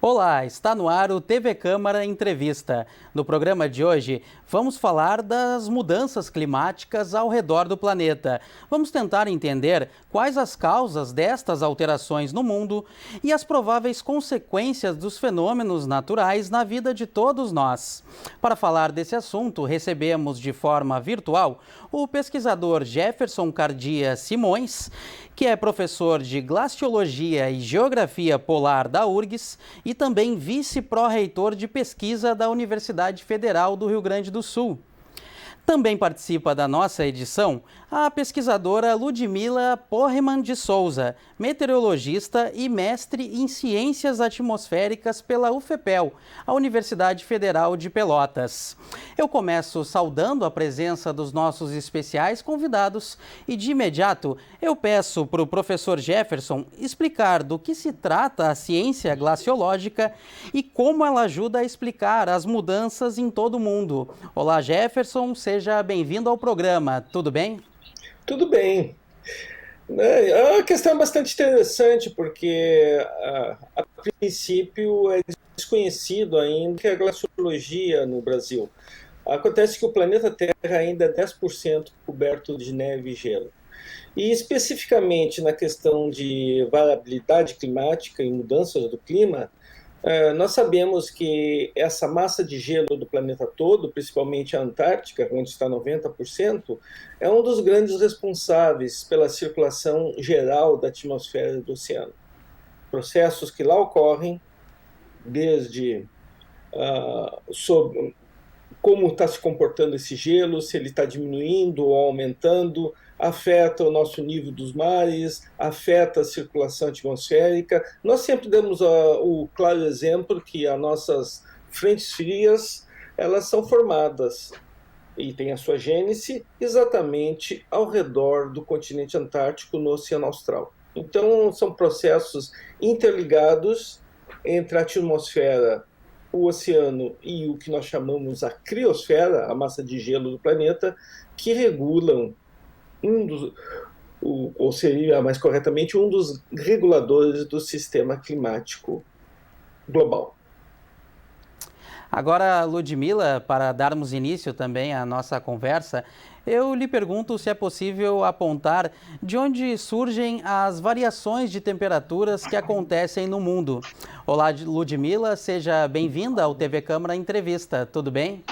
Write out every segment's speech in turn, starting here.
Olá, está no ar o TV Câmara Entrevista. No programa de hoje, vamos falar das mudanças climáticas ao redor do planeta. Vamos tentar entender quais as causas destas alterações no mundo e as prováveis consequências dos fenômenos naturais na vida de todos nós. Para falar desse assunto, recebemos de forma virtual o pesquisador Jefferson Cardia Simões, que é professor de Glaciologia e Geografia Polar da URGS e também vice-pró-reitor de pesquisa da Universidade Federal do Rio Grande do Sul. Também participa da nossa edição a pesquisadora Ludmila Porreman de Souza, meteorologista e mestre em Ciências Atmosféricas pela UFPEL, a Universidade Federal de Pelotas. Eu começo saudando a presença dos nossos especiais convidados e, de imediato, eu peço para o professor Jefferson explicar do que se trata a ciência glaciológica e como ela ajuda a explicar as mudanças em todo o mundo. Olá, Jefferson, seja bem-vindo ao programa. Tudo bem? Tudo bem. A questão é bastante interessante porque, a princípio, é desconhecido ainda que a glaciologia no Brasil. Acontece que o planeta Terra ainda é 10% coberto de neve e gelo. E, especificamente na questão de variabilidade climática e mudanças do clima, nós sabemos que essa massa de gelo do planeta todo, principalmente a Antártica, onde está 90%, é um dos grandes responsáveis pela circulação geral da atmosfera e do oceano. Processos que lá ocorrem, desde sobre como está se comportando esse gelo, se ele está diminuindo ou aumentando, afeta o nosso nível dos mares, afeta a circulação atmosférica. Nós sempre damos o claro exemplo que as nossas frentes frias, elas são formadas e têm a sua gênese exatamente ao redor do continente antártico no Oceano Austral. Então, são processos interligados entre a atmosfera, o oceano e o que nós chamamos a criosfera, a massa de gelo do planeta, que regulam ou seria mais corretamente, um dos reguladores do sistema climático global. Agora, Ludmila, para darmos início também à nossa conversa, eu lhe pergunto se é possível apontar de onde surgem as variações de temperaturas que acontecem no mundo. Olá, Ludmila, seja bem-vinda ao TV Câmara Entrevista, tudo bem?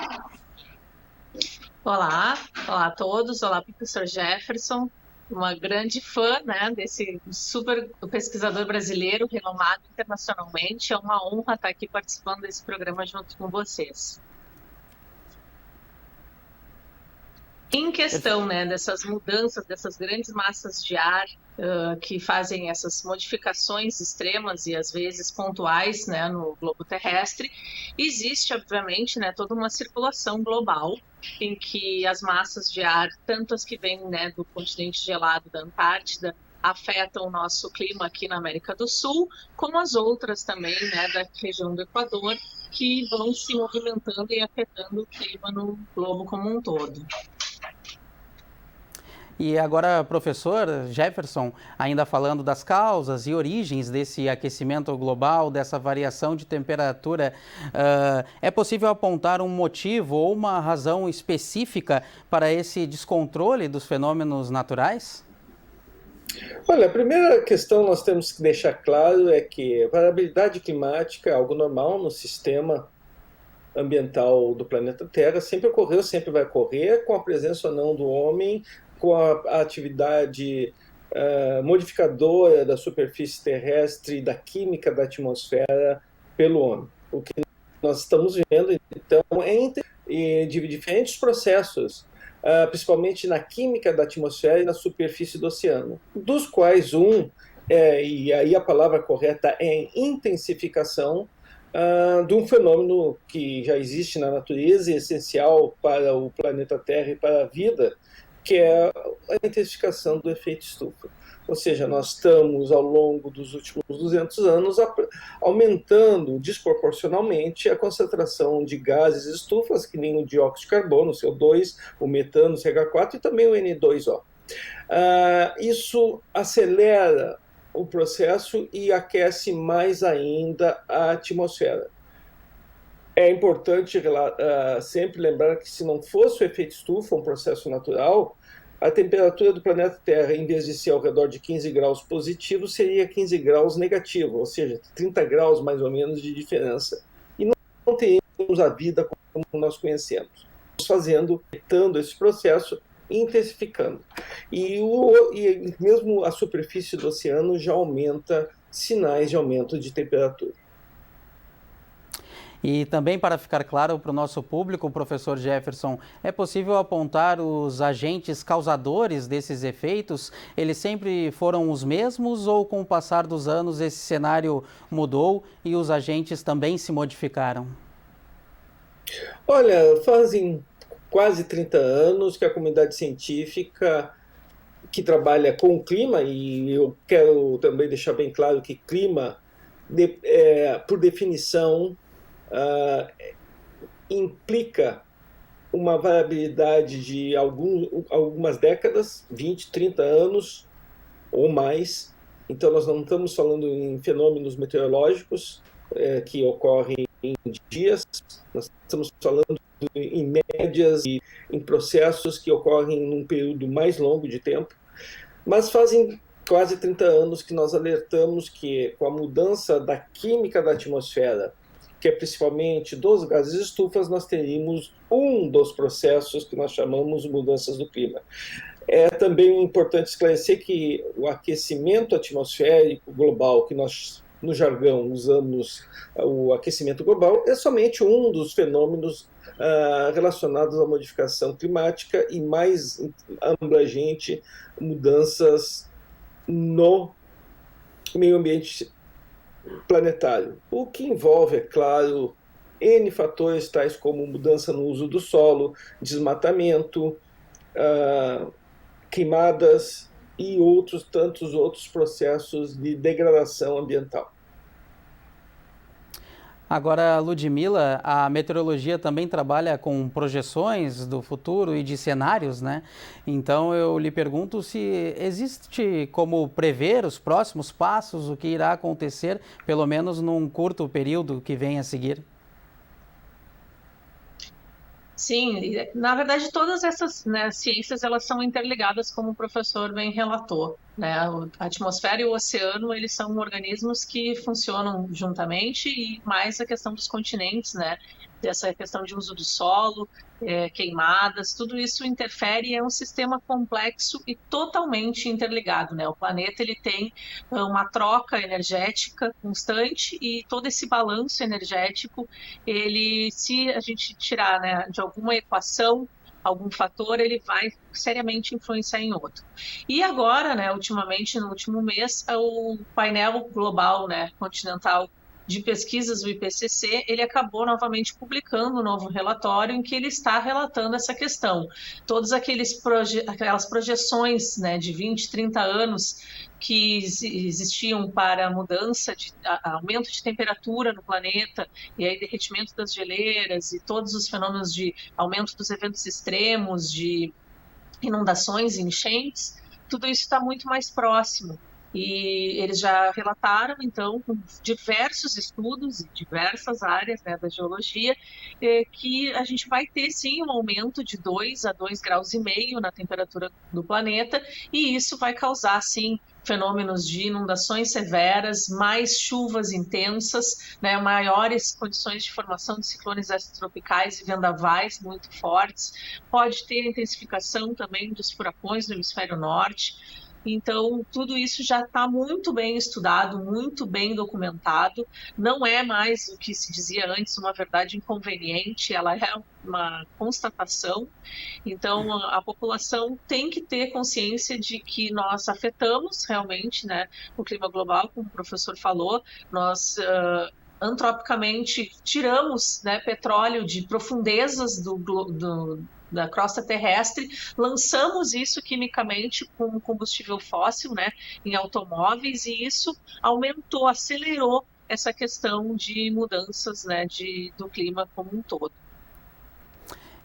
Olá a todos, olá professor Jefferson, uma grande fã, né, desse super pesquisador brasileiro, renomado internacionalmente. É uma honra estar aqui participando desse programa junto com vocês. Em questão, né, dessas mudanças, dessas grandes massas de ar que fazem essas modificações extremas e às vezes pontuais, né, no globo terrestre, existe, obviamente, né, toda uma circulação global em que as massas de ar, tanto as que vêm, né, do continente gelado da Antártida, afetam o nosso clima aqui na América do Sul, como as outras também, né, da região do Equador, que vão se movimentando e afetando o clima no globo como um todo. E agora, professor Jefferson, ainda falando das causas e origens desse aquecimento global, dessa variação de temperatura, é possível apontar um motivo ou uma razão específica para esse descontrole dos fenômenos naturais? Olha, a primeira questão que nós temos que deixar claro é que a variabilidade climática é algo normal no sistema ambiental do planeta Terra, sempre ocorreu, sempre vai ocorrer, com a presença ou não do homem, com a atividade modificadora da superfície terrestre e da química da atmosfera pelo homem. O que nós estamos vendo, então, é de diferentes processos, principalmente na química da atmosfera e na superfície do oceano, dos quais e aí a palavra correta é intensificação, de um fenômeno que já existe na natureza e é essencial para o planeta Terra e para a vida, que é a intensificação do efeito estufa. Ou seja, nós estamos, ao longo dos últimos 200 anos, aumentando desproporcionalmente a concentração de gases estufas, que nem o dióxido de carbono, o CO2, o metano, o CH4 e também o N2O. Isso acelera o processo e aquece mais ainda a atmosfera. É importante sempre lembrar que, se não fosse o efeito estufa, um processo natural, a temperatura do planeta Terra, em vez de ser ao redor de 15 graus positivo, seria 15 graus negativo, ou seja, 30 graus mais ou menos de diferença. E não teríamos a vida como nós conhecemos, afetando esse processo e intensificando. E mesmo a superfície do oceano já aumenta sinais de aumento de temperatura. E também, para ficar claro para o nosso público, professor Jefferson, é possível apontar os agentes causadores desses efeitos? Eles sempre foram os mesmos ou, com o passar dos anos, esse cenário mudou e os agentes também se modificaram? Olha, fazem quase 30 anos que a comunidade científica que trabalha com o clima, e eu quero também deixar bem claro que clima, por definição, implica uma variabilidade de algumas décadas, 20, 30 anos ou mais. Então, nós não estamos falando em fenômenos meteorológicos que ocorrem em dias, nós estamos falando em médias e em processos que ocorrem num período mais longo de tempo. Mas fazem quase 30 anos que nós alertamos que, com a mudança da química da atmosfera, que é principalmente dos gases estufas, nós teríamos um dos processos que nós chamamos de mudanças do clima. É também importante esclarecer que o aquecimento atmosférico global, que nós, no jargão, usamos o aquecimento global, é somente um dos fenômenos relacionados à modificação climática e, mais abrangente, mudanças no meio ambiente planetário, o que envolve, é claro, N fatores tais como mudança no uso do solo, desmatamento, queimadas e tantos outros processos de degradação ambiental. Agora, Ludmila, a meteorologia também trabalha com projeções do futuro e de cenários, né? Então eu lhe pergunto se existe como prever os próximos passos, o que irá acontecer, pelo menos num curto período que vem a seguir. Sim, na verdade todas essas, né, ciências elas são interligadas, como o professor bem relatou, né? A atmosfera e o oceano, eles são organismos que funcionam juntamente, e mais a questão dos continentes, né? Dessa questão de uso do solo, queimadas, tudo isso interfere e é um sistema complexo e totalmente interligado, né? O planeta ele tem uma troca energética constante, e todo esse balanço energético, ele, se a gente tirar, né, de alguma equação, algum fator, ele vai seriamente influenciar em outro. E agora, né, ultimamente, no último mês, o painel global, né, continental de pesquisas, o IPCC, ele acabou novamente publicando um novo relatório em que ele está relatando essa questão. Todas aquelas projeções, né, de 20, 30 anos que existiam para mudança, aumento de temperatura no planeta, e aí derretimento das geleiras e todos os fenômenos de aumento dos eventos extremos, de inundações e enchentes, tudo isso está muito mais próximo. E eles já relataram, então, com diversos estudos e diversas áreas, né, da geologia, que a gente vai ter, sim, um aumento de 2 a 2,5 graus na temperatura do planeta, e isso vai causar, sim, fenômenos de inundações severas, mais chuvas intensas, né, maiores condições de formação de ciclones extratropicais e vendavais muito fortes. Pode ter intensificação também dos furacões no hemisfério norte. Então, tudo isso já está muito bem estudado, muito bem documentado. Não é mais o que se dizia antes, uma verdade inconveniente, ela é uma constatação. Então, a população tem que ter consciência de que nós afetamos realmente, né, o clima global, como o professor falou. Nós antropicamente tiramos, né, petróleo de profundezas da crosta terrestre, lançamos isso quimicamente com combustível fóssil, né, em automóveis, e isso aumentou, acelerou essa questão de mudanças, né, do clima como um todo.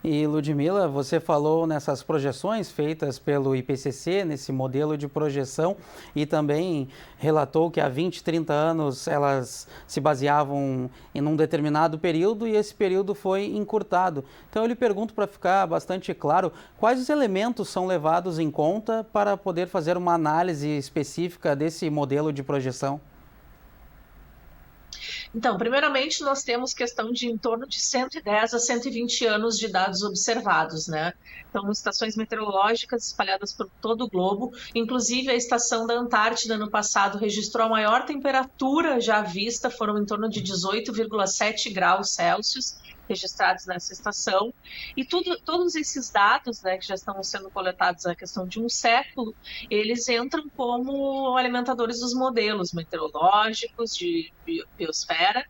E Ludmila, você falou nessas projeções feitas pelo IPCC, nesse modelo de projeção, e também relatou que há 20, 30 anos elas se baseavam em um determinado período e esse período foi encurtado. Então eu lhe pergunto, para ficar bastante claro, quais os elementos são levados em conta para poder fazer uma análise específica desse modelo de projeção? Então, primeiramente, nós temos questão de em torno de 110 a 120 anos de dados observados, né? Então, estações meteorológicas espalhadas por todo o globo, inclusive a estação da Antártida no passado registrou a maior temperatura já vista, foram em torno de 18,7 graus Celsius registrados nessa estação, e todos esses dados, né, que já estão sendo coletados há questão de um século, eles entram como alimentadores dos modelos meteorológicos de biosfera,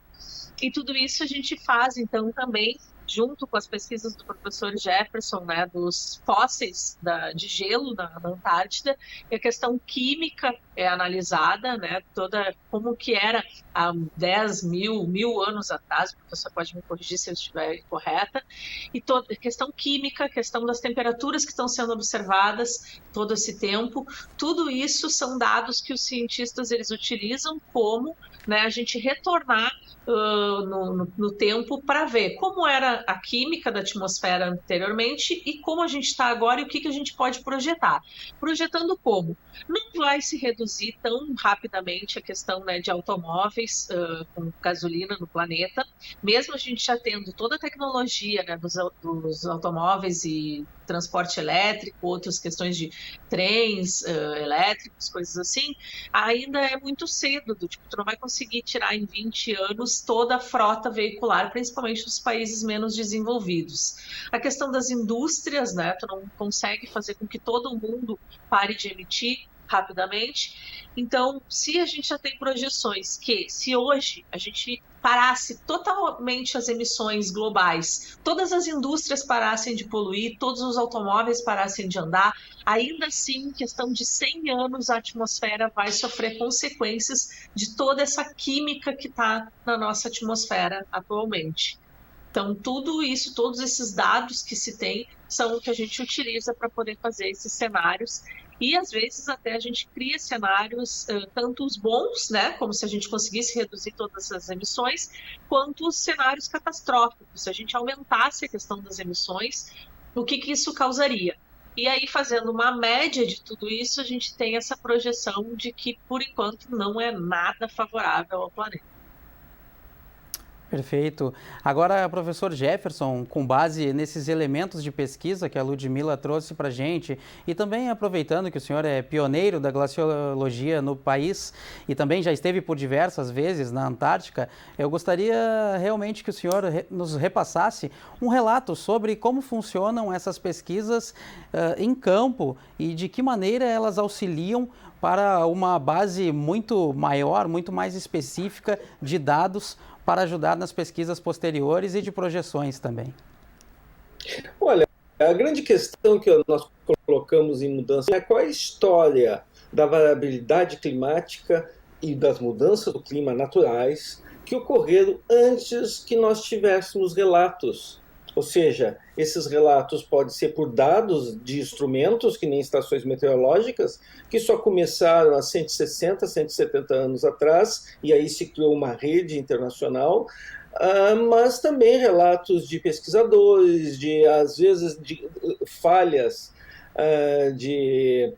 e tudo isso a gente faz, então, também junto com as pesquisas do professor Jefferson, né, dos fósseis de gelo na Antártida, e a questão química é analisada, né, toda como que era há 10 mil anos atrás, o professor pode me corrigir se eu estiver incorreta, e toda a questão química, a questão das temperaturas que estão sendo observadas todo esse tempo, tudo isso são dados que os cientistas eles utilizam como, né, a gente retornar no tempo para ver como era a química da atmosfera anteriormente e como a gente está agora e o que a gente pode projetar. Projetando como? Não vai se reduzir tão rapidamente a questão, né, de automóveis com gasolina no planeta, mesmo a gente já tendo toda a tecnologia, né, dos automóveis e transporte elétrico, outras questões de trens elétricos, coisas assim, ainda é muito cedo, tipo, tu não vai conseguir tirar em 20 anos toda a frota veicular, principalmente nos países menos desenvolvidos. A questão das indústrias, né, tu não consegue fazer com que todo mundo pare de emitir rapidamente. Então, se a gente já tem projeções que, se hoje a gente parasse totalmente as emissões globais, todas as indústrias parassem de poluir, todos os automóveis parassem de andar, ainda assim, em questão de 100 anos, a atmosfera vai sofrer consequências de toda essa química que está na nossa atmosfera atualmente. Então, tudo isso, todos esses dados que se tem, são o que a gente utiliza para poder fazer esses cenários. E, às vezes, até a gente cria cenários, tanto os bons, né, como se a gente conseguisse reduzir todas essas emissões, quanto os cenários catastróficos. Se a gente aumentasse a questão das emissões, o que isso causaria? E aí, fazendo uma média de tudo isso, a gente tem essa projeção de que, por enquanto, não é nada favorável ao planeta. Perfeito. Agora, professor Jefferson, com base nesses elementos de pesquisa que a Ludmila trouxe para a gente, e também aproveitando que o senhor é pioneiro da glaciologia no país e também já esteve por diversas vezes na Antártica, eu gostaria realmente que o senhor nos repassasse um relato sobre como funcionam essas pesquisas em campo e de que maneira elas auxiliam para uma base muito maior, muito mais específica de dados para ajudar nas pesquisas posteriores e de projeções também. Olha, a grande questão que nós colocamos em mudança é qual é a história da variabilidade climática e das mudanças do clima naturais que ocorreram antes que nós tivéssemos relatos. Ou seja, esses relatos podem ser por dados de instrumentos, que nem estações meteorológicas, que só começaram há 160, 170 anos atrás, e aí se criou uma rede internacional, mas também relatos de pesquisadores, às vezes, de falhas de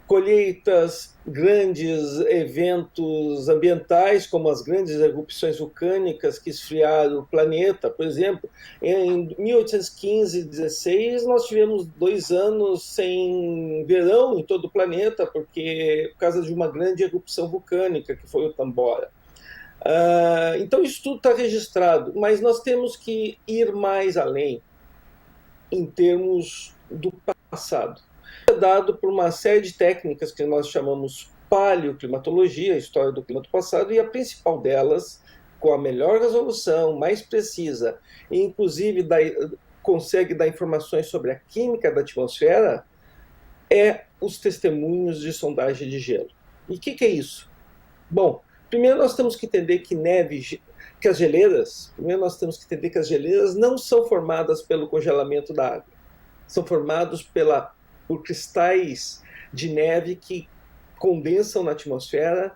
colheitas, grandes eventos ambientais, como as grandes erupções vulcânicas que esfriaram o planeta. Por exemplo, em 1815 e 16, nós tivemos 2 anos sem verão em todo o planeta, por causa de uma grande erupção vulcânica, que foi o Tambora. Então, isso tudo está registrado, mas nós temos que ir mais além em termos do passado. É dado por uma série de técnicas que nós chamamos paleoclimatologia, a história do clima do passado, e a principal delas, com a melhor resolução, mais precisa, e inclusive consegue dar informações sobre a química da atmosfera, é os testemunhos de sondagem de gelo. E o que é isso? Bom, primeiro nós temos que entender que neve que as geleiras, primeiro nós temos que entender que as geleiras não são formadas pelo congelamento da água, são formados por cristais de neve que condensam na atmosfera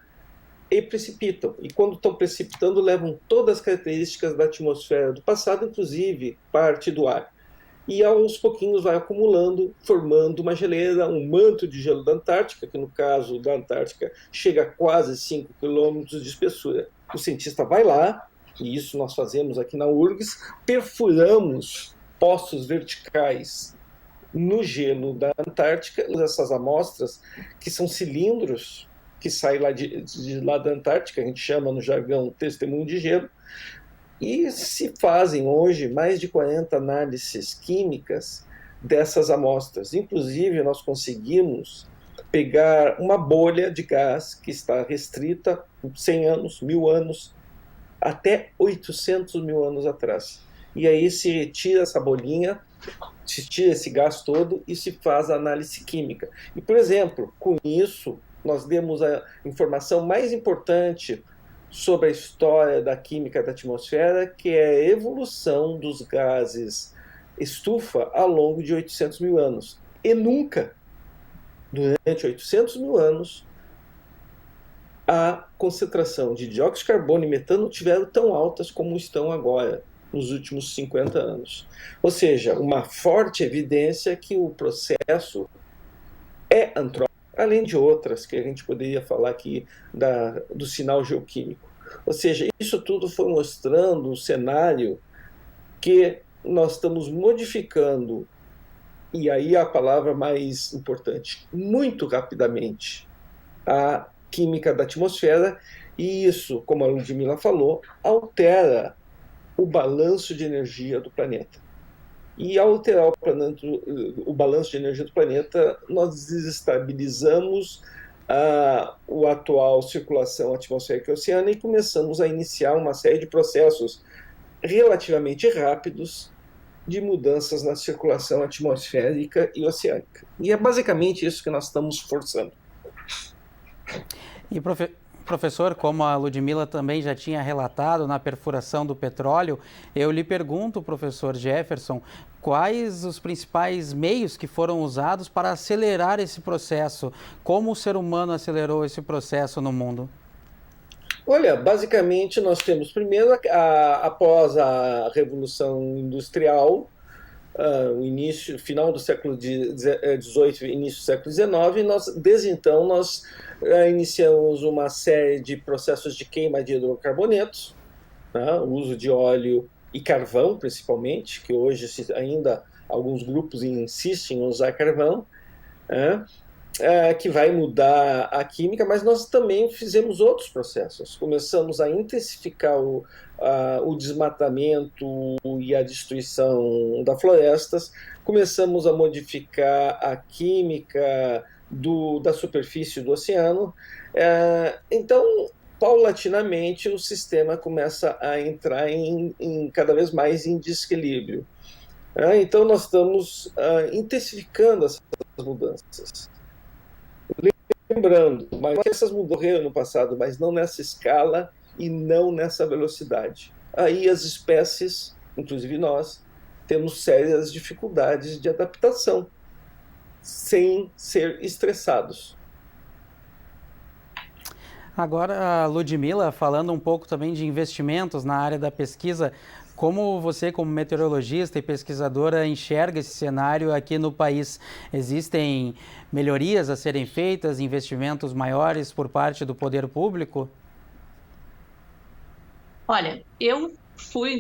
e precipitam. E quando estão precipitando, levam todas as características da atmosfera do passado, inclusive parte do ar. E aos pouquinhos vai acumulando, formando uma geleira, um manto de gelo da Antártica, que no caso da Antártica chega a quase 5 quilômetros de espessura. O cientista vai lá, e isso nós fazemos aqui na URGS, perfuramos poços verticais no gelo da Antártica, essas amostras, que são cilindros que saem lá da Antártica, a gente chama no jargão testemunho de gelo, e se fazem hoje mais de 40 análises químicas dessas amostras. Inclusive, nós conseguimos pegar uma bolha de gás que está restrita 100 anos, 1000 anos, até 800 mil anos atrás. E aí se retira essa bolinha, se tira esse gás todo e se faz a análise química. E, por exemplo, com isso, nós demos a informação mais importante sobre a história da química da atmosfera, que é a evolução dos gases estufa ao longo de 800 mil anos. E nunca, durante 800 mil anos, a concentração de dióxido de carbono e metano tiveram tão altas como estão agora, nos últimos 50 anos. Ou seja, uma forte evidência que o processo é antrópico, além de outras que a gente poderia falar aqui do sinal geoquímico. Ou seja, isso tudo foi mostrando o cenário que nós estamos modificando, e aí a palavra mais importante, muito rapidamente, a química da atmosfera, e isso, como a Ludmila falou, altera o balanço de energia do planeta. E ao alterar o balanço de energia do planeta, nós desestabilizamos a atual circulação atmosférica e oceânica e começamos a iniciar uma série de processos relativamente rápidos de mudanças na circulação atmosférica e oceânica. E é basicamente isso que nós estamos forçando. E professor, como a Ludmila também já tinha relatado na perfuração do petróleo, eu lhe pergunto, professor Jefferson, quais os principais meios que foram usados para acelerar esse processo? Como o ser humano acelerou esse processo no mundo? Olha, basicamente nós temos primeiro, após a Revolução Industrial, o final do século XVIII, início do século XIX, desde então nós iniciamos uma série de processos de queima de hidrocarbonetos, né, o uso de óleo e carvão, principalmente, que hoje ainda alguns grupos insistem em usar carvão, que vai mudar a química, mas nós também fizemos outros processos. Começamos a intensificar o desmatamento e a destruição das florestas, começamos a modificar a química da superfície do oceano. Então, paulatinamente, o sistema começa a entrar cada vez mais em desequilíbrio. Então, nós estamos intensificando essas mudanças. Lembrando, que essas ocorreram no passado, mas não nessa escala e não nessa velocidade. Aí as espécies, inclusive nós, temos sérias dificuldades de adaptação, sem ser estressados. Agora, Ludmila, falando um pouco também de investimentos na área da pesquisa, como você, como meteorologista e pesquisadora, enxerga esse cenário aqui no país? Existem melhorias a serem feitas, investimentos maiores por parte do poder público? Olha,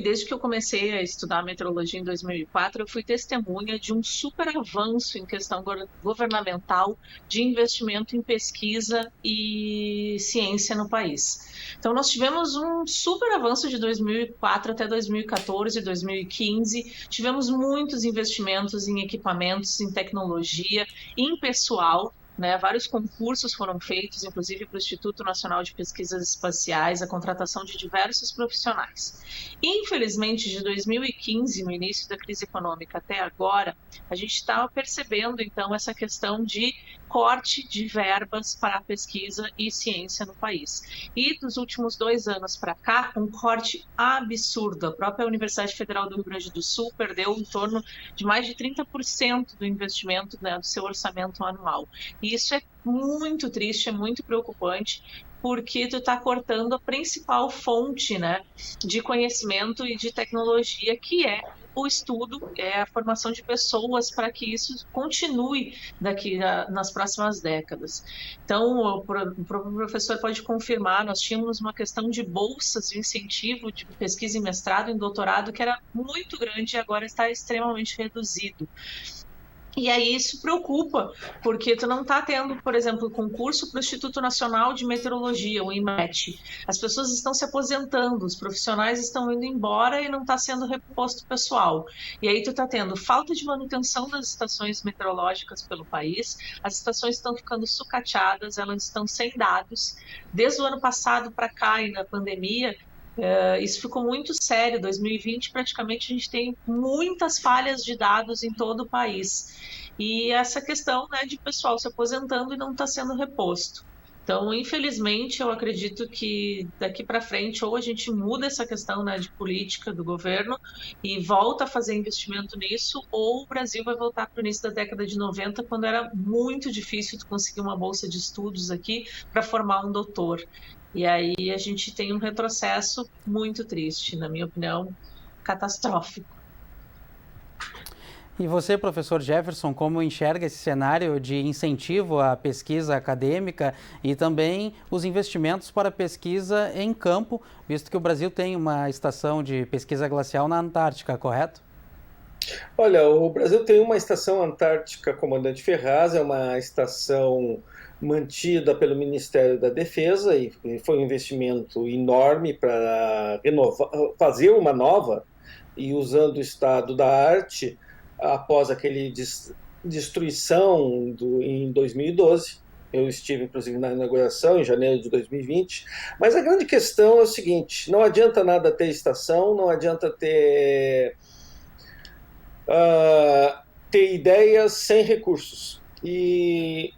desde que eu comecei a estudar meteorologia em 2004, eu fui testemunha de um super avanço em questão governamental de investimento em pesquisa e ciência no país. Então, nós tivemos um super avanço de 2004 até 2014 e 2015. Tivemos muitos investimentos em equipamentos, em tecnologia, em pessoal. Vários concursos foram feitos, inclusive para o Instituto Nacional de Pesquisas Espaciais, a contratação de diversos profissionais. Infelizmente, de 2015, no início da crise econômica até agora, a gente está percebendo, então, essa questão de corte de verbas para pesquisa e ciência no país. E dos últimos 2 anos para cá, um corte absurdo. A própria Universidade Federal do Rio Grande do Sul perdeu em torno de mais de 30% do investimento, né, do seu orçamento anual. E isso é muito triste, é muito preocupante, porque tu está cortando a principal fonte, né, de conhecimento e de tecnologia, que é o estudo, é a formação de pessoas para que isso continue nas próximas décadas. Então, o professor pode confirmar, nós tínhamos uma questão de bolsas de incentivo de pesquisa em mestrado e em doutorado que era muito grande e agora está extremamente reduzido. E aí isso preocupa, porque tu não está tendo, por exemplo, concurso para o Instituto Nacional de Meteorologia, o INMET. As pessoas estão se aposentando, os profissionais estão indo embora e não está sendo reposto pessoal. E aí tu está tendo falta de manutenção das estações meteorológicas pelo país, as estações estão ficando sucateadas, elas estão sem dados. Desde o ano passado para cá e na pandemia, isso ficou muito sério. 2020 praticamente a gente tem muitas falhas de dados em todo o país, e essa questão, né, de pessoal se aposentando e não está sendo reposto. Então, infelizmente, eu acredito que daqui para frente ou a gente muda essa questão, né, de política do governo e volta a fazer investimento nisso, ou o Brasil vai voltar para o início da década de 90, quando era muito difícil de conseguir uma bolsa de estudos aqui para formar um doutor. E aí a gente tem um retrocesso muito triste, na minha opinião, catastrófico. E você, professor Jefferson, como enxerga esse cenário de incentivo à pesquisa acadêmica e também os investimentos para pesquisa em campo, visto que o Brasil tem uma estação de pesquisa glacial na Antártica, correto? Olha, o Brasil tem uma estação antártica Comandante Ferraz, é uma estação mantida pelo Ministério da Defesa e foi um investimento enorme para fazer uma nova, e usando o estado da arte após aquele destruição em 2012. Eu estive, inclusive, na inauguração, em janeiro de 2020. Mas a grande questão é o seguinte: não adianta nada ter estação, não adianta ter ideias sem recursos. E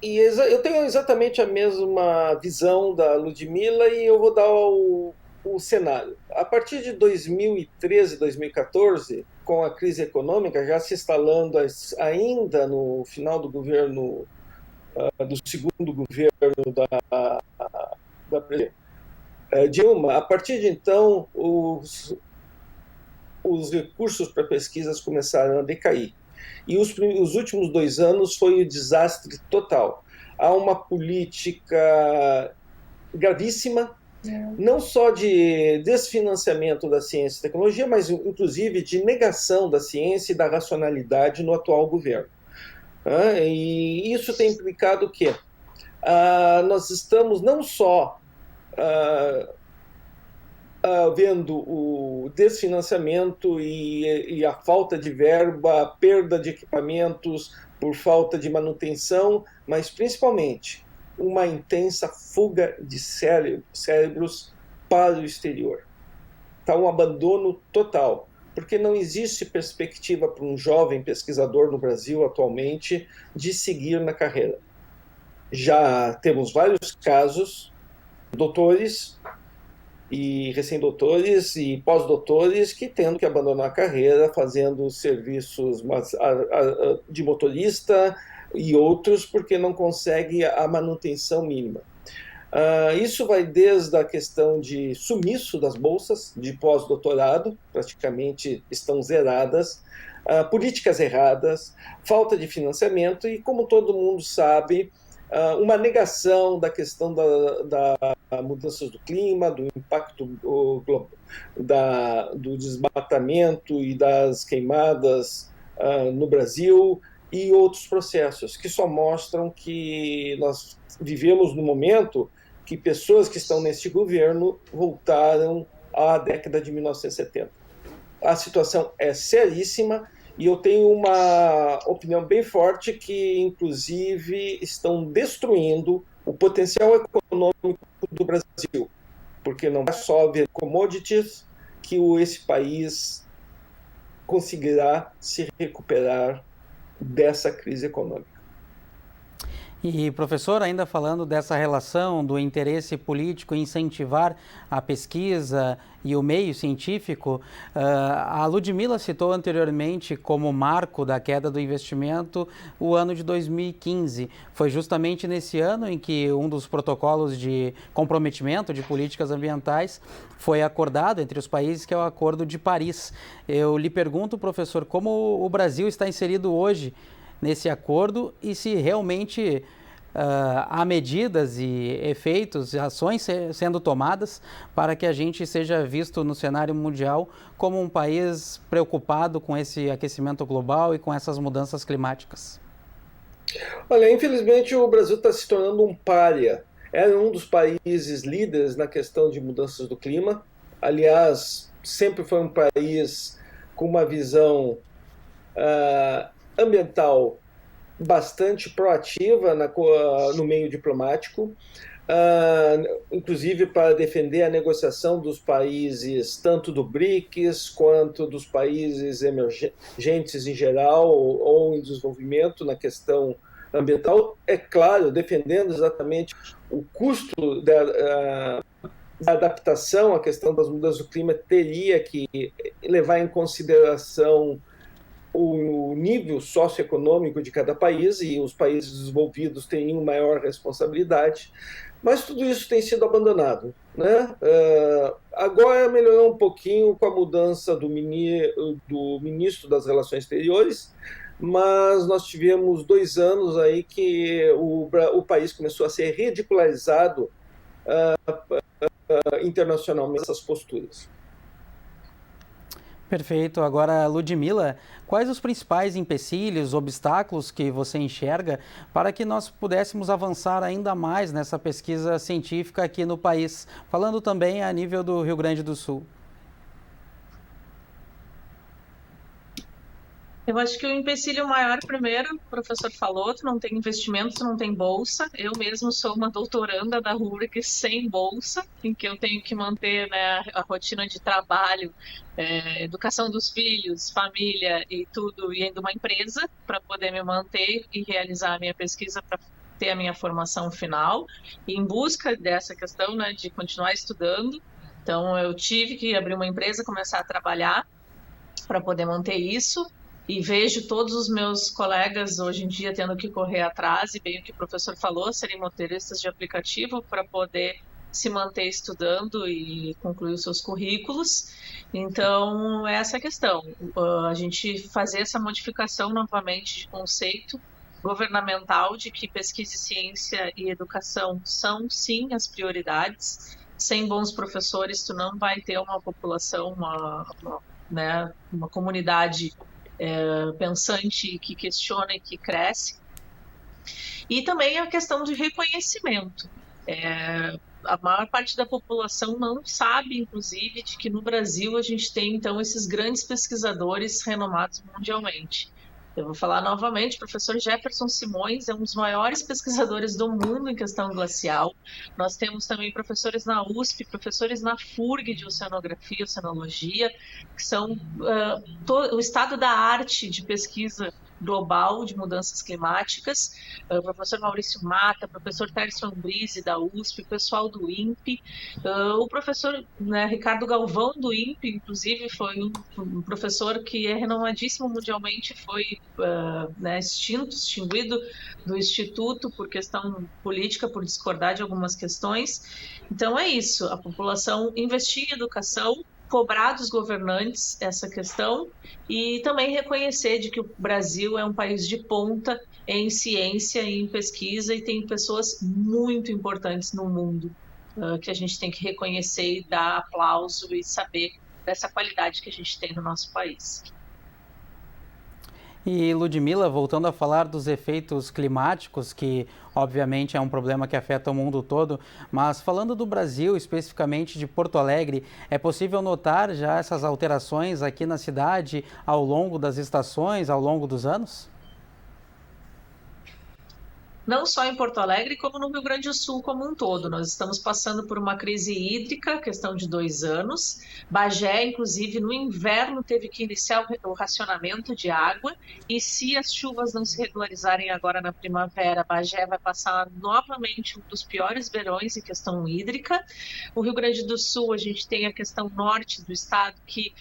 eu tenho exatamente a mesma visão da Ludmila, e eu vou dar o cenário. A partir de 2013, 2014, com a crise econômica já se instalando ainda no final do governo, do segundo governo da Dilma, a partir de então os recursos para pesquisas começaram a decair. E os últimos 2 anos foi um desastre total. Há uma política gravíssima, não só de desfinanciamento da ciência e tecnologia, mas inclusive de negação da ciência e da racionalidade no atual governo. E isso tem implicado o quê? Nós estamos não só vendo o desfinanciamento e a falta de verba, a perda de equipamentos por falta de manutenção, mas principalmente uma intensa fuga de cérebros para o exterior. Está um abandono total, porque não existe perspectiva para um jovem pesquisador no Brasil atualmente de seguir na carreira. Já temos vários casos, doutores e recém-doutores e pós-doutores que tendo que abandonar a carreira, fazendo serviços de motorista e outros porque não consegue a manutenção mínima. Isso vai desde a questão de sumiço das bolsas de pós-doutorado, praticamente estão zeradas, políticas erradas, falta de financiamento e, como todo mundo sabe, uma negação da questão da mudanças do clima, do impacto do desmatamento e das queimadas no Brasil e outros processos que só mostram que nós vivemos no momento que pessoas que estão neste governo voltaram à década de 1970. A situação é seríssima e eu tenho uma opinião bem forte que, inclusive, estão destruindo o potencial econômico do Brasil, porque não é só ver commodities que esse país conseguirá se recuperar dessa crise econômica. E, professor, ainda falando dessa relação do interesse político em incentivar a pesquisa e o meio científico, a Ludmila citou anteriormente como marco da queda do investimento o ano de 2015. Foi justamente nesse ano em que um dos protocolos de comprometimento de políticas ambientais foi acordado entre os países, que é o Acordo de Paris. Eu lhe pergunto, professor, como o Brasil está inserido hoje nesse acordo e se realmente há medidas e efeitos, ações sendo tomadas para que a gente seja visto no cenário mundial como um país preocupado com esse aquecimento global e com essas mudanças climáticas. Olha, infelizmente o Brasil está se tornando um pária. É um dos países líderes na questão de mudanças do clima. Aliás, sempre foi um país com uma visão ambiental bastante proativa no meio diplomático, inclusive para defender a negociação dos países, tanto do BRICS quanto dos países emergentes em geral ou em desenvolvimento na questão ambiental. É claro, defendendo exatamente o custo da adaptação à questão das mudanças do clima, teria que levar em consideração o nível socioeconômico de cada país, e os países desenvolvidos teriam maior responsabilidade, mas tudo isso tem sido abandonado, né? Agora melhorou um pouquinho com a mudança do ministro das Relações Exteriores, mas nós tivemos 2 anos aí que o país começou a ser ridicularizado internacionalmente, essas posturas. Perfeito. Agora, Ludmila, quais os principais empecilhos, obstáculos que você enxerga para que nós pudéssemos avançar ainda mais nessa pesquisa científica aqui no país, falando também a nível do Rio Grande do Sul? Eu acho que o empecilho maior, primeiro, o professor falou, tu não tem investimento, tu não tem bolsa. Eu mesmo sou uma doutoranda da RURG sem bolsa, em que eu tenho que manter, né, a rotina de trabalho, educação dos filhos, família e tudo, e ainda uma empresa para poder me manter e realizar a minha pesquisa para ter a minha formação final. E em busca dessa questão, né, de continuar estudando, então eu tive que abrir uma empresa, começar a trabalhar para poder manter isso. E vejo todos os meus colegas hoje em dia tendo que correr atrás, e bem o que o professor falou, serem motoristas de aplicativo para poder se manter estudando e concluir os seus currículos. Então, essa é a questão. A gente fazer essa modificação novamente de conceito governamental de que pesquisa, ciência e educação são, sim, as prioridades. Sem bons professores, tu não vai ter uma população, uma comunidade pensante, que questiona e que cresce. E também a questão de reconhecimento. A maior parte da população não sabe, inclusive, de que no Brasil a gente tem, então, esses grandes pesquisadores renomados mundialmente. Eu vou falar novamente, o professor Jefferson Simões é um dos maiores pesquisadores do mundo em questão glacial. Nós temos também professores na USP, professores na FURG de oceanografia e oceanologia, que são o estado da arte de pesquisa global de mudanças climáticas, o professor Maurício Mata, o professor Tércio Ambrise da USP, o pessoal do INPE, o professor, né, Ricardo Galvão do INPE, inclusive foi um professor que é renomadíssimo mundialmente, foi extinguido do Instituto por questão política, por discordar de algumas questões. Então é isso, a população investir em educação, cobrar dos governantes essa questão e também reconhecer de que o Brasil é um país de ponta em ciência e em pesquisa e tem pessoas muito importantes no mundo que a gente tem que reconhecer e dar aplauso e saber dessa qualidade que a gente tem no nosso país. E, Ludmila, voltando a falar dos efeitos climáticos, que obviamente é um problema que afeta o mundo todo, mas falando do Brasil, especificamente de Porto Alegre, é possível notar já essas alterações aqui na cidade ao longo das estações, ao longo dos anos? não só em Porto Alegre, como no Rio Grande do Sul como um todo. Nós estamos passando por uma crise hídrica, questão de 2 anos. Bagé, inclusive, no inverno teve que iniciar o racionamento de água, e se as chuvas não se regularizarem agora na primavera, Bagé vai passar novamente um dos piores verões em questão hídrica. O Rio Grande do Sul, a gente tem a questão norte do estado, que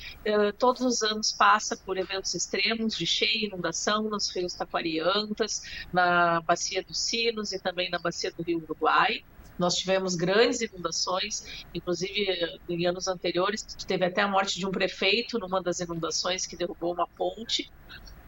todos os anos passa por eventos extremos de cheia, inundação nos rios Taquari e Antas, na bacia dos Sinos e também na bacia do Rio Uruguai. Nós tivemos grandes inundações, inclusive em anos anteriores, teve até a morte de um prefeito numa das inundações que derrubou uma ponte.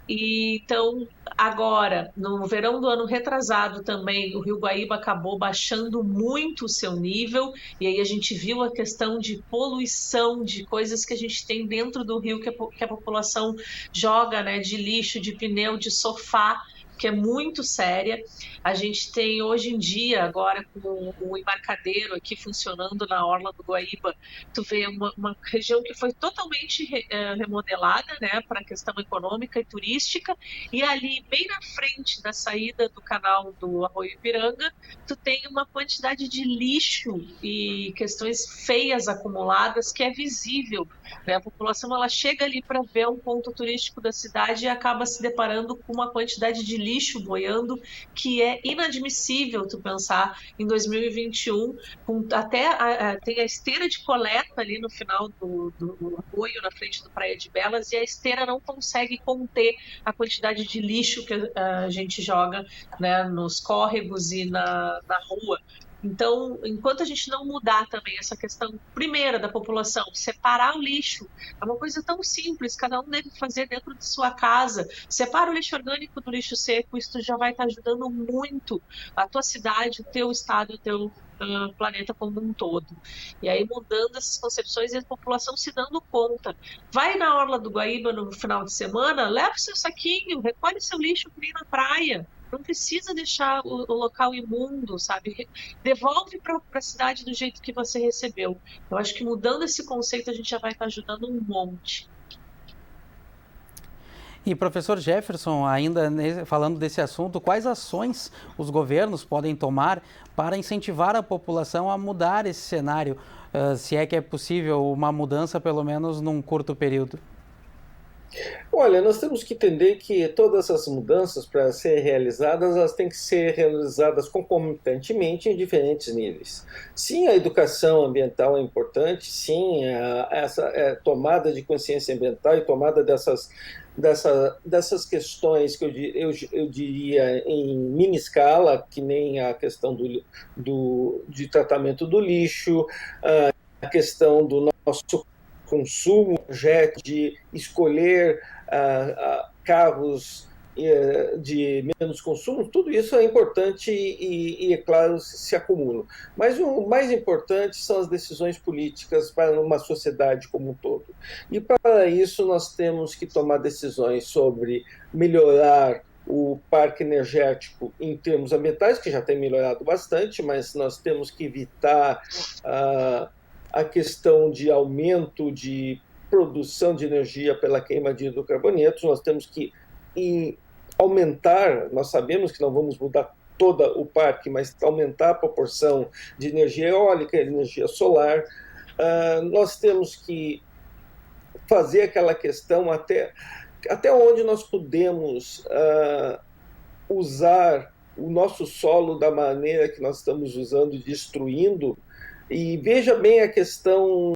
E, então, agora, no verão do ano retrasado também, o Rio Guaíba acabou baixando muito o seu nível, e aí a gente viu a questão de poluição, de coisas que a gente tem dentro do rio que a população joga, né, de lixo, de pneu, de sofá, que é muito séria. A gente tem hoje em dia, agora com o embarcadeiro aqui funcionando na orla do Guaíba, tu vê uma região que foi totalmente remodelada, né, para a questão econômica e turística, e ali, bem na frente da saída do canal do Arroio Ipiranga, tu tem uma quantidade de lixo e questões feias acumuladas que é visível, né? A população, ela chega ali para ver um ponto turístico da cidade e acaba se deparando com uma quantidade de lixo boiando que é inadmissível tu pensar em 2021, até tem a esteira de coleta ali no final do arroio, na frente do Praia de Belas, e a esteira não consegue conter a quantidade de lixo que a gente joga, né, nos córregos e na rua. Então, enquanto a gente não mudar também essa questão primeira da população, separar o lixo, é uma coisa tão simples, cada um deve fazer dentro de sua casa. Separa o lixo orgânico do lixo seco, isso já vai estar ajudando muito a tua cidade, o teu estado, o teu planeta como um todo. E aí, mudando essas concepções e a população se dando conta. Vai na orla do Guaíba no final de semana, leva o seu saquinho, recolhe seu lixo que nem na praia. Não precisa deixar o local imundo, sabe? Devolve para a cidade do jeito que você recebeu. Eu acho que mudando esse conceito a gente já vai estar ajudando um monte. E professor Jefferson, ainda falando desse assunto, quais ações os governos podem tomar para incentivar a população a mudar esse cenário, se é que é possível uma mudança pelo menos num curto período? Olha, nós temos que entender que todas essas mudanças, para serem realizadas, elas têm que ser realizadas concomitantemente em diferentes níveis. Sim, a educação ambiental é importante, sim, essa tomada de consciência ambiental e tomada dessas questões que eu diria em mini escala, que nem a questão de tratamento do lixo, a questão do nosso consumo, de escolher carros de menos consumo, tudo isso é importante e é claro, se acumulam. Mas o mais importante são as decisões políticas para uma sociedade como um todo. E para isso nós temos que tomar decisões sobre melhorar o parque energético em termos ambientais, que já tem melhorado bastante, mas nós temos que evitar a questão de aumento de produção de energia pela queima de hidrocarbonetos. Nós temos que aumentar, nós sabemos que não vamos mudar todo o parque, mas aumentar a proporção de energia eólica, energia solar. Nós temos que fazer aquela questão até onde nós podemos usar o nosso solo da maneira que nós estamos usando, destruindo. E veja bem a questão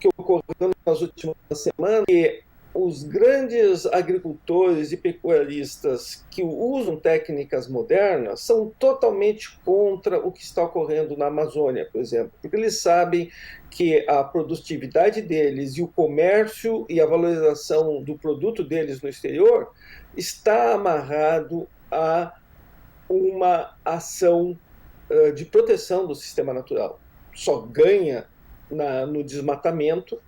que ocorreu nas últimas semanas, que os grandes agricultores e pecuaristas que usam técnicas modernas são totalmente contra o que está ocorrendo na Amazônia, por exemplo, porque eles sabem que a produtividade deles e o comércio e a valorização do produto deles no exterior está amarrado a uma ação de proteção do sistema natural. Só ganha no desmatamento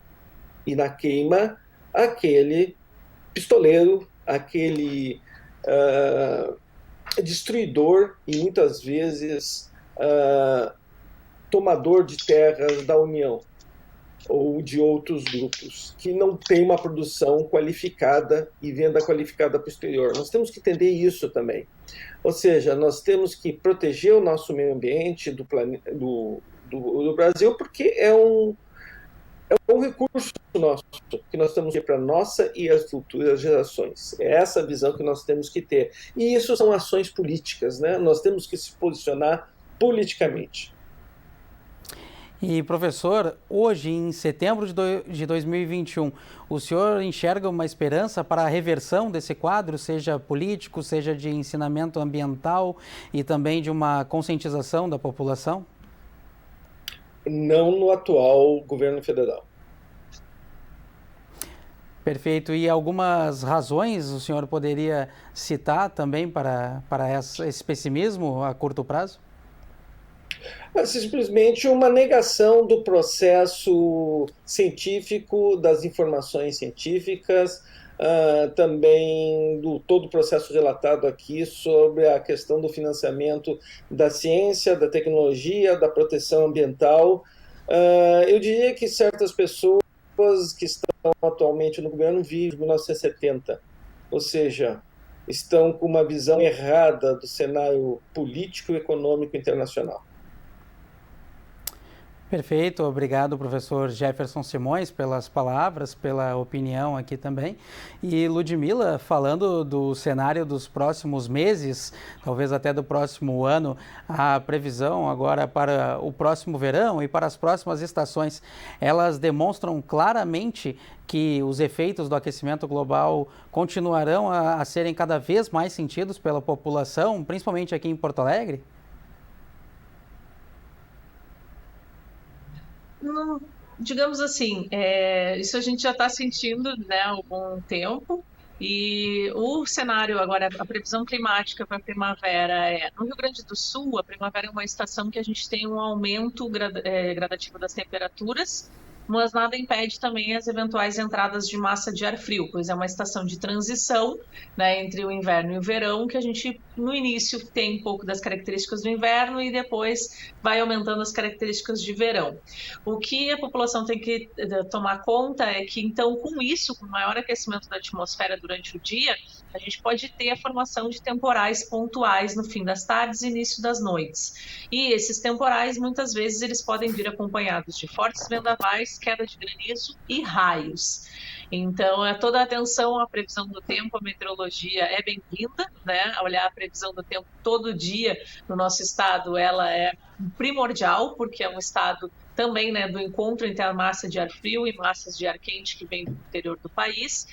e na queima aquele pistoleiro, aquele destruidor e muitas vezes tomador de terras da União. ou de outros grupos que não têm uma produção qualificada e venda qualificada para o exterior. Nós temos que entender isso também. Ou seja, nós temos que proteger o nosso meio ambiente do Brasil, porque é um recurso nosso, que nós temos que ter para a nossa e as futuras gerações. É essa visão que nós temos que ter. E isso são ações políticas, né? Nós temos que se posicionar politicamente. E, professor, hoje, em setembro de 2021, o senhor enxerga uma esperança para a reversão desse quadro, seja político, seja de ensinamento ambiental e também de uma conscientização da população? Não no atual governo federal. Perfeito. E algumas razões o senhor poderia citar também para esse pessimismo a curto prazo? Simplesmente uma negação do processo científico, das informações científicas, também do todo o processo relatado aqui sobre a questão do financiamento da ciência, da tecnologia, da proteção ambiental. Eu diria que certas pessoas que estão atualmente no governo vivem em 1970, ou seja, estão com uma visão errada do cenário político e econômico internacional. Perfeito, obrigado, professor Jefferson Simões, pelas palavras, pela opinião aqui também. E Ludmila, falando do cenário dos próximos meses, talvez até do próximo ano, a previsão agora para o próximo verão e para as próximas estações, elas demonstram claramente que os efeitos do aquecimento global continuarão a serem cada vez mais sentidos pela população, principalmente aqui em Porto Alegre? Digamos assim, isso a gente já está sentindo, né, há algum tempo, e o cenário agora, a previsão climática para a primavera no Rio Grande do Sul, a primavera é uma estação que a gente tem um aumento gradativo das temperaturas, mas nada impede também as eventuais entradas de massa de ar frio, pois é uma estação de transição, né, entre o inverno e o verão, que a gente, no início, tem um pouco das características do inverno e depois vai aumentando as características de verão. O que a população tem que tomar conta é que, então, com isso, com o maior aquecimento da atmosfera durante o dia, a gente pode ter a formação de temporais pontuais no fim das tardes e início das noites. E esses temporais, muitas vezes, eles podem vir acompanhados de fortes vendavais, queda de granizo e raios. Então, toda a atenção à previsão do tempo, a meteorologia é bem-vinda, né? Olhar a previsão do tempo todo dia no nosso estado, ela é primordial, porque é um estado também, né, do encontro entre a massa de ar frio e massas de ar quente que vem do interior do país.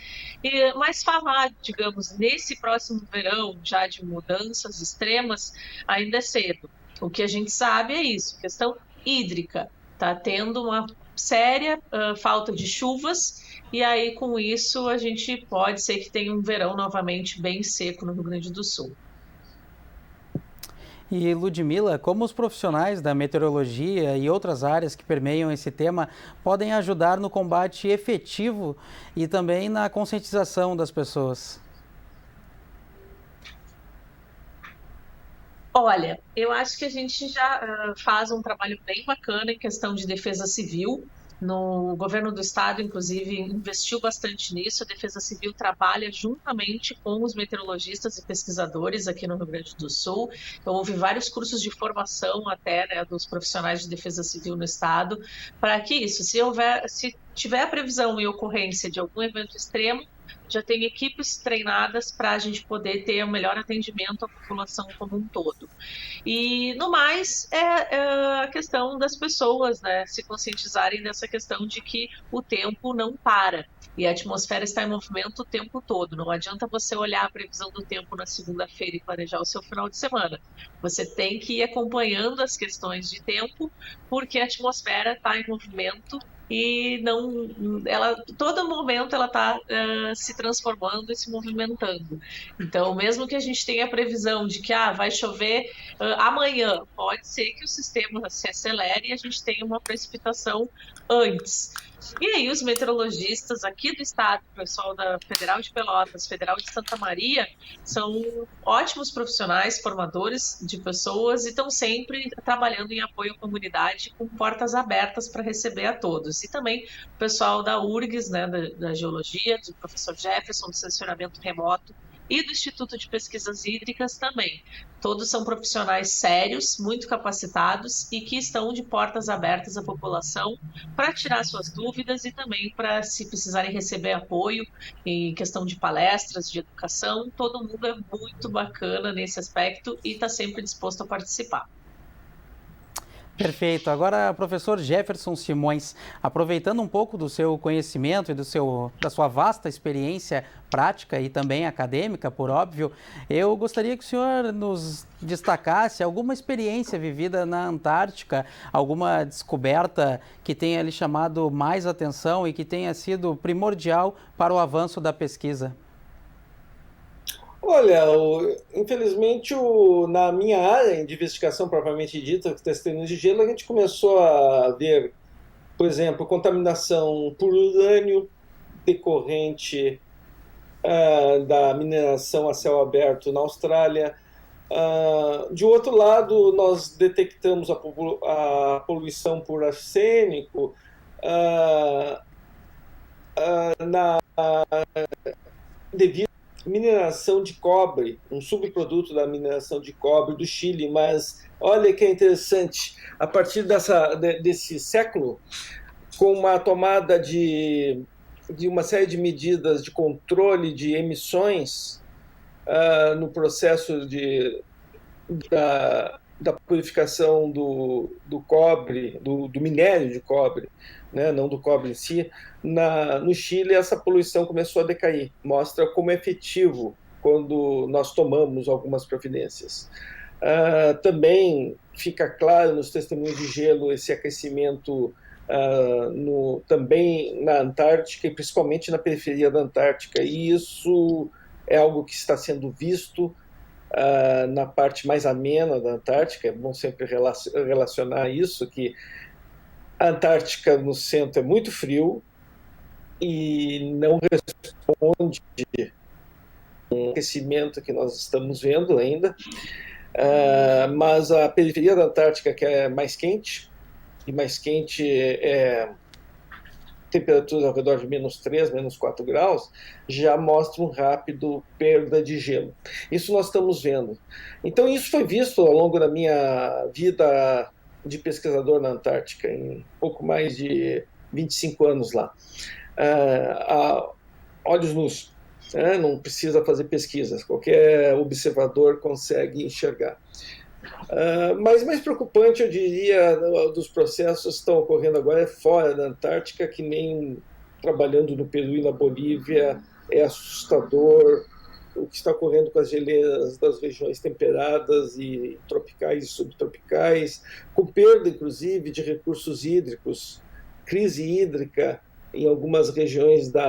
Mas falar, digamos, nesse próximo verão, já de mudanças extremas, ainda é cedo. O que a gente sabe é isso, questão hídrica. Está tendo uma séria falta de chuvas, e aí com isso a gente pode ser que tenha um verão novamente bem seco no Rio Grande do Sul. E Ludmila, como os profissionais da meteorologia e outras áreas que permeiam esse tema podem ajudar no combate efetivo e também na conscientização das pessoas? Olha, eu acho que a gente já faz um trabalho bem bacana em questão de defesa civil. No governo do estado, inclusive, investiu bastante nisso. A Defesa Civil trabalha juntamente com os meteorologistas e pesquisadores aqui no Rio Grande do Sul. Então, houve vários cursos de formação até, né, dos profissionais de Defesa Civil no estado, para que isso, se tiver a previsão e ocorrência de algum evento extremo, já tem equipes treinadas para a gente poder ter o melhor atendimento à população como um todo. E, no mais, é a questão das pessoas, né, se conscientizarem dessa questão de que o tempo não para e a atmosfera está em movimento o tempo todo. Não adianta você olhar a previsão do tempo na segunda-feira e planejar o seu final de semana. Você tem que ir acompanhando as questões de tempo, porque a atmosfera está em movimento e todo momento ela está se transformando e se movimentando. Então, mesmo que a gente tenha a previsão de que vai chover amanhã, pode ser que o sistema se acelere e a gente tenha uma precipitação antes. E aí os meteorologistas aqui do estado, o pessoal da Federal de Pelotas, Federal de Santa Maria, são ótimos profissionais, formadores de pessoas e estão sempre trabalhando em apoio à comunidade com portas abertas para receber a todos. pesquisadores, e também o pessoal da URGS, né, da Geologia, do professor Jefferson, do Sensoramento Remoto, e do Instituto de Pesquisas Hídricas também. Todos são profissionais sérios, muito capacitados e que estão de portas abertas à população para tirar suas dúvidas e também para, se precisarem receber apoio em questão de palestras, de educação. Todo mundo é muito bacana nesse aspecto e está sempre disposto a participar. Perfeito. Agora, professor Jefferson Simões, aproveitando um pouco do seu conhecimento e da sua vasta experiência prática e também acadêmica, por óbvio, eu gostaria que o senhor nos destacasse alguma experiência vivida na Antártica, alguma descoberta que tenha lhe chamado mais atenção e que tenha sido primordial para o avanço da pesquisa. Olha, infelizmente, na minha área de investigação propriamente dita, testemunhos de gelo, a gente começou a ver, por exemplo, contaminação por urânio decorrente da mineração a céu aberto na Austrália. De outro lado, nós detectamos a poluição por arsênico devido mineração de cobre, um subproduto da mineração de cobre do Chile, mas olha que é interessante, a partir desse século, com uma tomada de uma série de medidas de controle de emissões no processo da purificação do cobre, do minério de cobre, né, não do cobre em si, no Chile essa poluição começou a decair. Mostra como é efetivo quando nós tomamos algumas providências. Também fica claro nos testemunhos de gelo esse aquecimento também na Antártica e principalmente na periferia da Antártica. E isso é algo que está sendo visto na parte mais amena da Antártica. É bom sempre relacionar isso, que a Antártica no centro é muito frio e não responde ao aquecimento que nós estamos vendo ainda, mas a periferia da Antártica, que é mais quente, e mais quente temperaturas ao redor de -3, -4 graus, já mostra um rápido perda de gelo. Isso nós estamos vendo. Então isso foi visto ao longo da minha vida de pesquisador na Antártica, em pouco mais de 25 anos lá. A olhos nus, não precisa fazer pesquisas, qualquer observador consegue enxergar. Mas mais preocupante, eu diria, dos processos que estão ocorrendo agora é fora da Antártica, que nem trabalhando no Peru e na Bolívia, é assustador o que está ocorrendo com as geleiras das regiões temperadas e tropicais e subtropicais, com perda, inclusive, de recursos hídricos, crise hídrica em algumas regiões do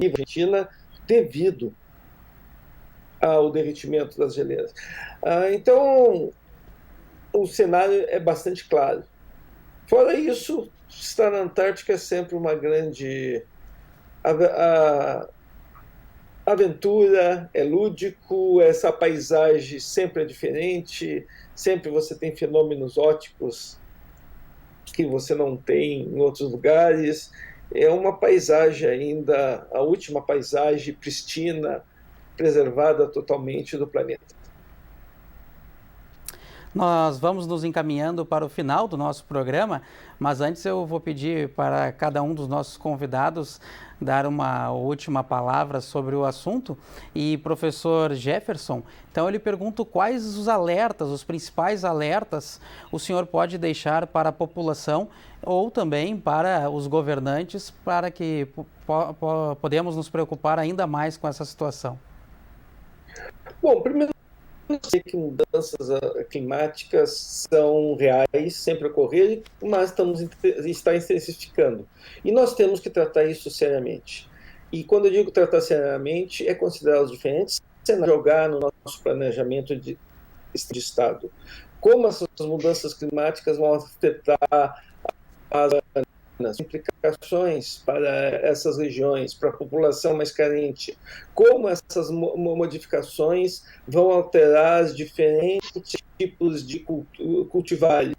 Argentina, devido ao derretimento das geleiras. Então, o cenário é bastante claro. Fora isso, estar na Antártica é sempre uma grande aventura, é lúdico, essa paisagem sempre é diferente, sempre você tem fenômenos óticos que você não tem em outros lugares. É uma paisagem ainda, a última paisagem pristina, preservada totalmente do planeta. Nós vamos nos encaminhando para o final do nosso programa, mas antes eu vou pedir para cada um dos nossos convidados dar uma última palavra sobre o assunto. E professor Jefferson, então eu lhe pergunto quais os alertas, os principais alertas o senhor pode deixar para a população ou também para os governantes para que podemos nos preocupar ainda mais com essa situação. Bom, primeiro, eu sei que mudanças climáticas são reais, sempre ocorrerem, mas está intensificando. E nós temos que tratar isso seriamente. E quando eu digo tratar seriamente, é considerar os diferentes cenários, jogar no nosso planejamento de Estado. Como essas mudanças climáticas vão afetar as implicações para essas regiões, para a população mais carente, como essas modificações vão alterar os diferentes tipos de cultivares,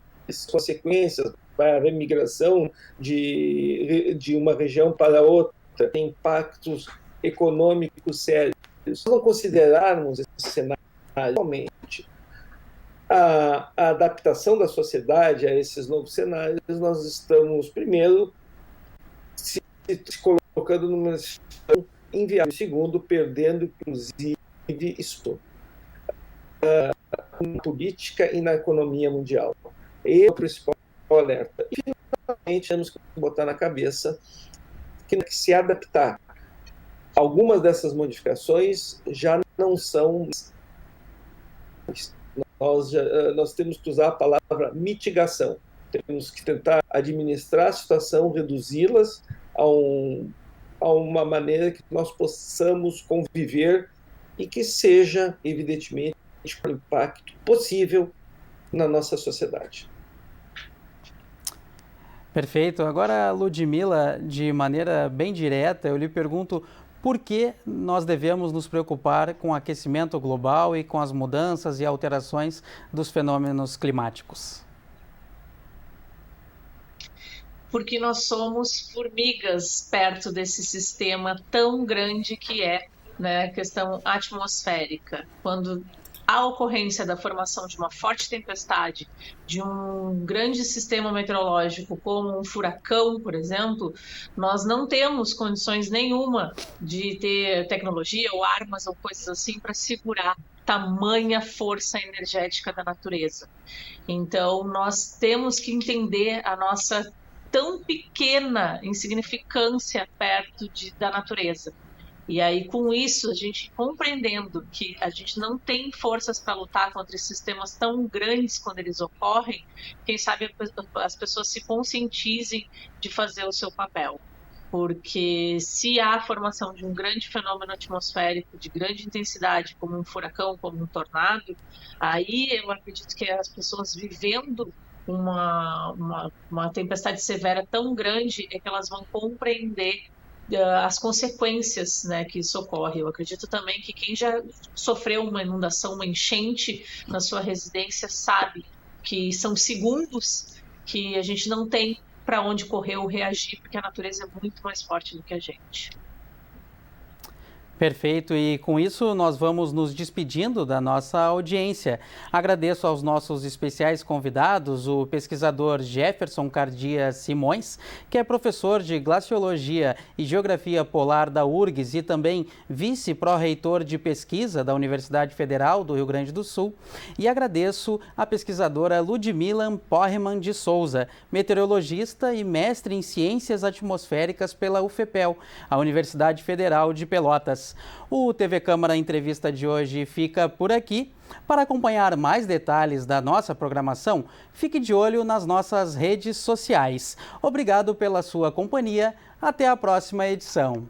consequências para a remigração de uma região para outra, tem impactos econômicos sérios. Se não considerarmos esse cenário, realmente, a adaptação da sociedade a esses novos cenários, nós estamos, primeiro, se colocando numa situação inviável, segundo, perdendo, inclusive, isso na política e na economia mundial. Esse é o principal alerta. E, finalmente, temos que botar na cabeça que se adaptar. Algumas dessas modificações já não são... Nós temos que usar a palavra mitigação. Temos que tentar administrar a situação, reduzi-las a uma maneira que nós possamos conviver e que seja, evidentemente, o impacto possível na nossa sociedade. Perfeito. Agora, Ludmila, de maneira bem direta, eu lhe pergunto por que nós devemos nos preocupar com o aquecimento global e com as mudanças e alterações dos fenômenos climáticos? Porque nós somos formigas perto desse sistema tão grande que é, né, a questão atmosférica. Quando a ocorrência da formação de uma forte tempestade, de um grande sistema meteorológico como um furacão, por exemplo, nós não temos condições nenhuma de ter tecnologia ou armas ou coisas assim para segurar tamanha força energética da natureza. Então, nós temos que entender a nossa tão pequena insignificância perto da natureza. E aí, com isso, a gente compreendendo que a gente não tem forças para lutar contra esses sistemas tão grandes quando eles ocorrem, quem sabe as pessoas se conscientizem de fazer o seu papel. Porque se há a formação de um grande fenômeno atmosférico de grande intensidade, como um furacão, como um tornado, aí eu acredito que as pessoas vivendo uma tempestade severa tão grande é que elas vão compreender as consequências, né, que isso ocorre. Eu acredito também que quem já sofreu uma inundação, uma enchente na sua residência sabe que são segundos que a gente não tem para onde correr ou reagir, porque a natureza é muito mais forte do que a gente. Perfeito, e com isso nós vamos nos despedindo da nossa audiência. Agradeço aos nossos especiais convidados, o pesquisador Jefferson Cardia Simões, que é professor de Glaciologia e Geografia Polar da URGS e também vice-pró-reitor de pesquisa da Universidade Federal do Rio Grande do Sul. E agradeço a pesquisadora Ludmila Porreman de Souza, meteorologista e mestre em Ciências Atmosféricas pela UFPEL, a Universidade Federal de Pelotas. O TV Câmara Entrevista de hoje fica por aqui. Para acompanhar mais detalhes da nossa programação, fique de olho nas nossas redes sociais. Obrigado pela sua companhia. Até a próxima edição.